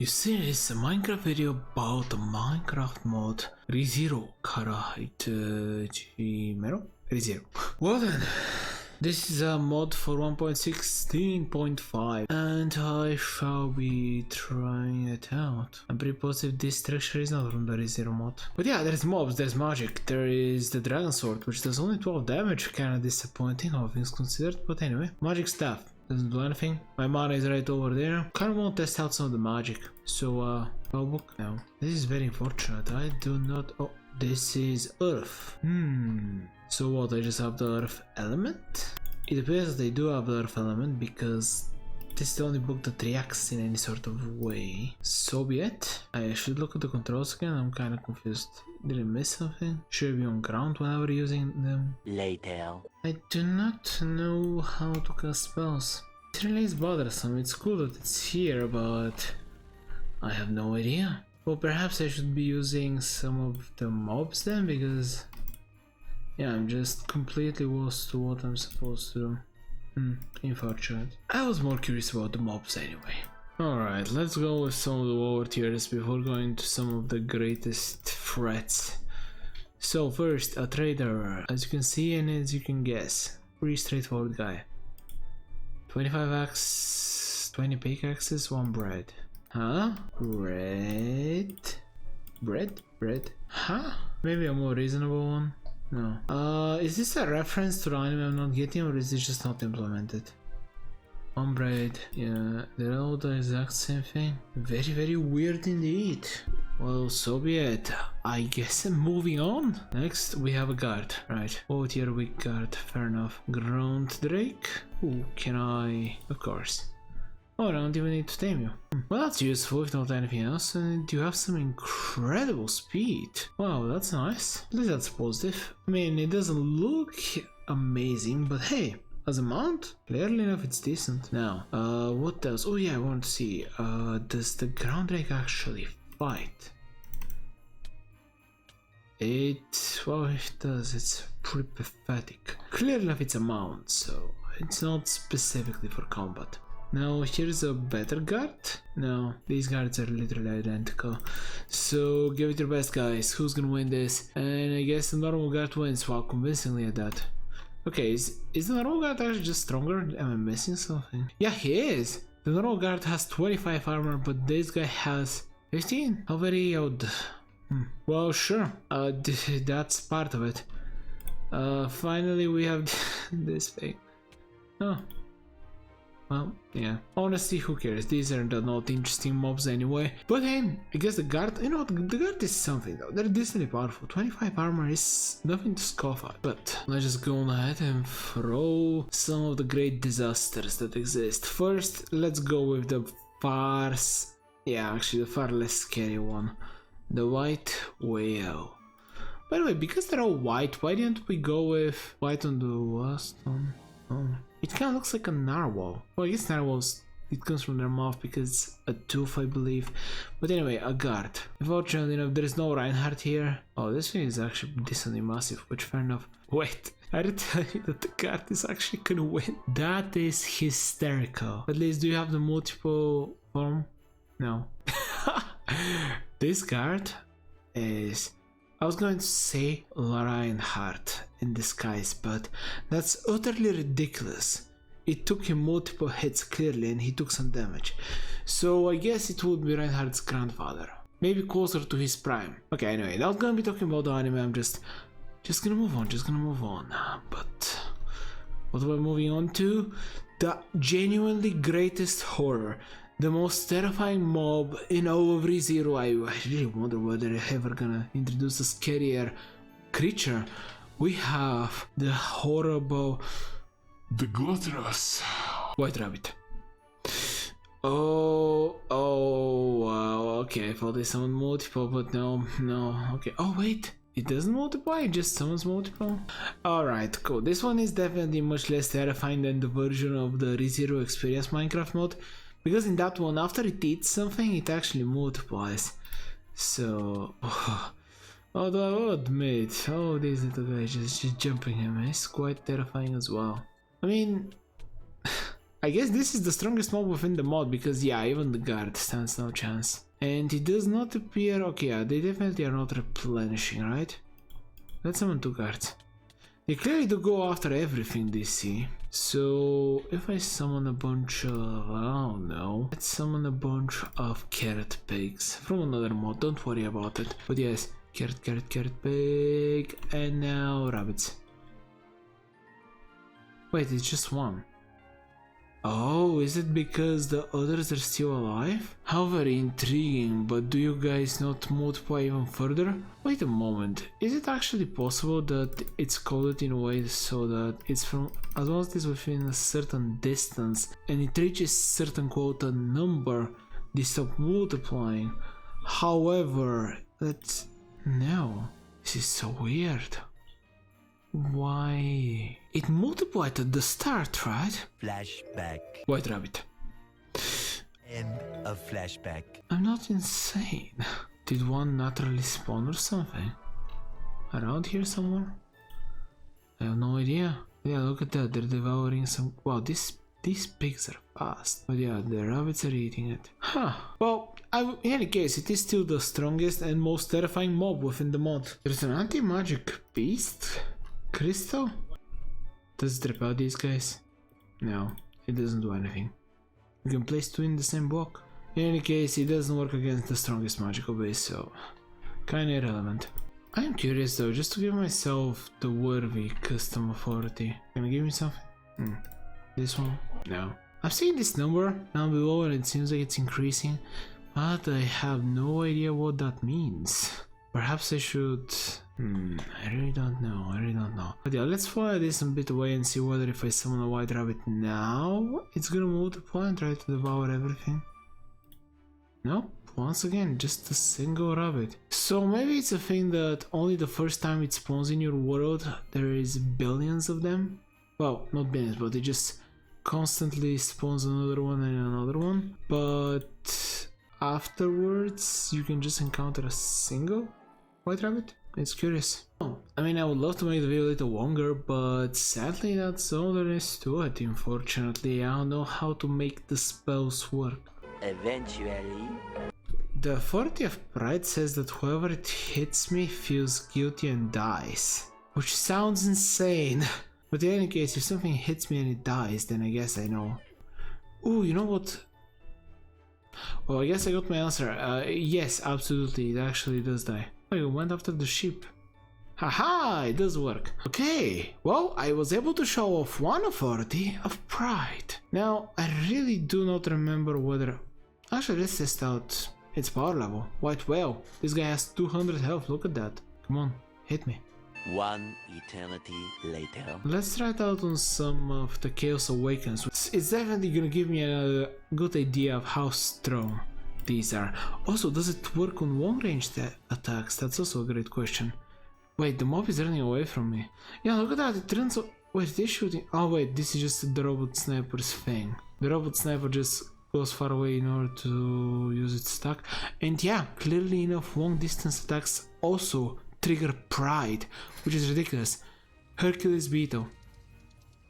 You see, it's a Minecraft video about the Minecraft mod ReZero hajimeru? ReZero. Well then, this is a mod for 1.16.5 and I shall be trying it out. I'm pretty positive this texture is not from the ReZero mod. But yeah, there's mobs, there's magic, there is the dragon sword which does only 12 damage, kinda disappointing all things considered, but anyway. Magic staff. Doesn't do anything. My mana is right over there. Kinda want to test out some of the magic. So, spellbook? No. This is very unfortunate. I do not... Oh, this is Earth. So what, I just have the Earth element? It appears that they do have the Earth element because this is the only book that reacts in any sort of way. So be it. I should look at the controls again. I'm kinda confused. Did I miss something? Should I be on ground whenever using them? Later. I do not know how to cast spells. It really is bothersome. It's cool that it's here, but I have no idea. Well, perhaps I should be using some of the mobs then, because yeah, I'm just completely lost to what I'm supposed to do. Unfortunate. I was more curious about the mobs anyway. Alright, let's go with some of the lower tiers before going to some of the greatest threats. So first, a trader. As you can see and as you can guess, pretty straightforward guy. 25 axe, 20 pickaxes, 1 bread. Huh? Bread? Bread? Huh? Maybe a more reasonable one? No. Is this a reference to the anime I'm not getting, or is it just not implemented? 1 bread. Yeah, they're all the exact same thing. Very weird indeed. Well, so be it. I guess I'm moving on. Next, we have a guard. Right. Oh, tier weak guard. Fair enough. Ground Drake. Ooh, can I... Of course. Oh, I don't even need to tame you. Well, that's useful if not anything else. And you have some incredible speed. Wow, that's nice. At least that's positive. I mean, it doesn't look amazing, but hey, as a mount, clearly enough it's decent. Now, what else? Oh yeah, I want to see. Does the ground drake actually fight? Well, it does. It's pretty pathetic. Clearly enough it's a mount, so it's not specifically for combat. Now here's a better guard. No, these guards are literally identical. So give it your best, guys. Who's gonna win this? And I guess the normal guard wins, well, convincingly at that. Okay, is the normal guard actually just stronger? Am I missing something? Yeah, he is! The normal guard has 25 armor, but this guy has 15? How very odd. Well, sure. That's part of it. Finally we have this thing. Oh. Well, yeah. Honestly, who cares? These are not interesting mobs anyway. But hey, I guess the guard, you know what, the guard is something though. They're decently powerful. 25 armor is nothing to scoff at. But let's just go on ahead and throw some of the great disasters that exist. First, let's go with the far less scary one. The white whale. By the way, because they're all white, why didn't we go with white on the last one? Oh. It kind of looks like a narwhal. Well, I guess narwhals, it comes from their mouth because it's a tooth, I believe. But anyway, a guard. Unfortunately enough, there is no Reinhardt here. Oh, this thing is actually decently massive, which fair enough. Wait, I didn't tell you that the guard is actually gonna win. That is hysterical. At least, do you have the multiple form? No. This guard is... I was going to say Reinhardt in disguise, but that's utterly ridiculous. It took him multiple hits clearly and he took some damage. So I guess it would be Reinhardt's grandfather. Maybe closer to his prime. Okay, anyway, not gonna be talking about the anime, I'm just gonna move on. But what am I moving on to? The genuinely greatest horror. The most terrifying mob in all of ReZero. I really wonder whether they're ever gonna introduce a scarier creature. We have the horrible... the gluttonous white rabbit. Oh, wow, okay, I thought they summoned multiple, but no, okay. Oh wait, it doesn't multiply, it just summons multiple? Alright, cool. This one is definitely much less terrifying than the version of the ReZero Experience Minecraft mod. Because in that one, after it eats something, it actually multiplies. So... although I will admit, these little guys just jumping him is quite terrifying as well. I mean... I guess this is the strongest mob within the mod because yeah, even the guard stands no chance. And it does not appear, okay, yeah, they definitely are not replenishing, right? Let's summon 2 guards. They clearly do go after everything they see. So if I summon a bunch of, I don't know, let's summon a bunch of carrot pigs from another mod, don't worry about it. But yes, carrot pig, and now rabbits. Wait, it's just one. Oh, is it because the others are still alive? How very intriguing, but do you guys not multiply even further? Wait a moment, is it actually possible that it's coded in a way so that it's from, as long as it's within a certain distance and it reaches certain quota number, they stop multiplying? However, that's, no, this is so weird. Why? It multiplied at the start, right? Flashback. White rabbit. End of flashback. I'm not insane. Did one naturally spawn or something? Around here somewhere? I have no idea. Yeah, look at that, they're devouring some... Wow, these pigs are fast. But yeah, the rabbits are eating it. Huh. Well, in any case, it is still the strongest and most terrifying mob within the mod. There's an anti-magic beast? Crystal? Does it repel these guys? No, it doesn't do anything. You can place 2 in the same block. In any case, it doesn't work against the strongest magical base, so kinda irrelevant. I am curious though, just to give myself the worthy custom authority. Can you give me something? This one? No. I'm seeing this number down below and it seems like it's increasing, but I have no idea what that means. Perhaps I should... I really don't know, But yeah, let's fly this a bit away and see whether if I summon a white rabbit now, it's gonna multiply and try to devour everything. Nope, once again, just a single rabbit. So maybe it's a thing that only the first time it spawns in your world, there is billions of them. Well, not billions, but it just constantly spawns another one and another one. But afterwards, you can just encounter a single white rabbit. It's curious. Oh, I mean, I would love to make the video a little longer, but sadly that's all there is to it. Unfortunately, I don't know how to make the spells work. Eventually. The authority of pride says that whoever it hits me feels guilty and dies. Which sounds insane. But in any case, if something hits me and it dies, then I guess I know. Ooh, you know what? Well, I guess I got my answer. Yes, absolutely, it actually does die. Oh, you went after the sheep. Haha, it does work. Okay, well, I was able to show off one authority of pride. Now, I really do not remember whether... Actually, let's test out its power level. White whale. This guy has 200 health, look at that. Come on, hit me. One eternity later. Let's try it out on some of the Chaos Awakens. It's definitely gonna give me a good idea of how strong these are. Also, does it work on long-range attacks? That's also a great question. Wait, the mob is running away from me. Yeah, look at that, it runs... Wait, they're shooting... Oh wait, this is just the robot sniper's thing. The robot sniper just goes far away in order to use its attack. And yeah, clearly enough, long-distance attacks also trigger pride, which is ridiculous. Hercules Beetle.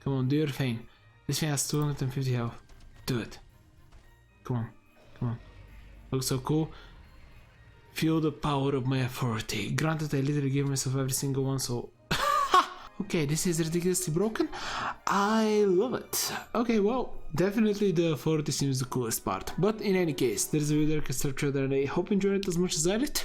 Come on, do your thing. This thing has 250 health. Do it. Come on, come on. Looks so cool. Feel the power of my authority. Granted, I literally gave myself every single one, so... Okay, this is ridiculously broken. I love it. Okay, well, definitely the authority seems the coolest part. But in any case, there's a video structure that I hope you enjoyed it as much as I did.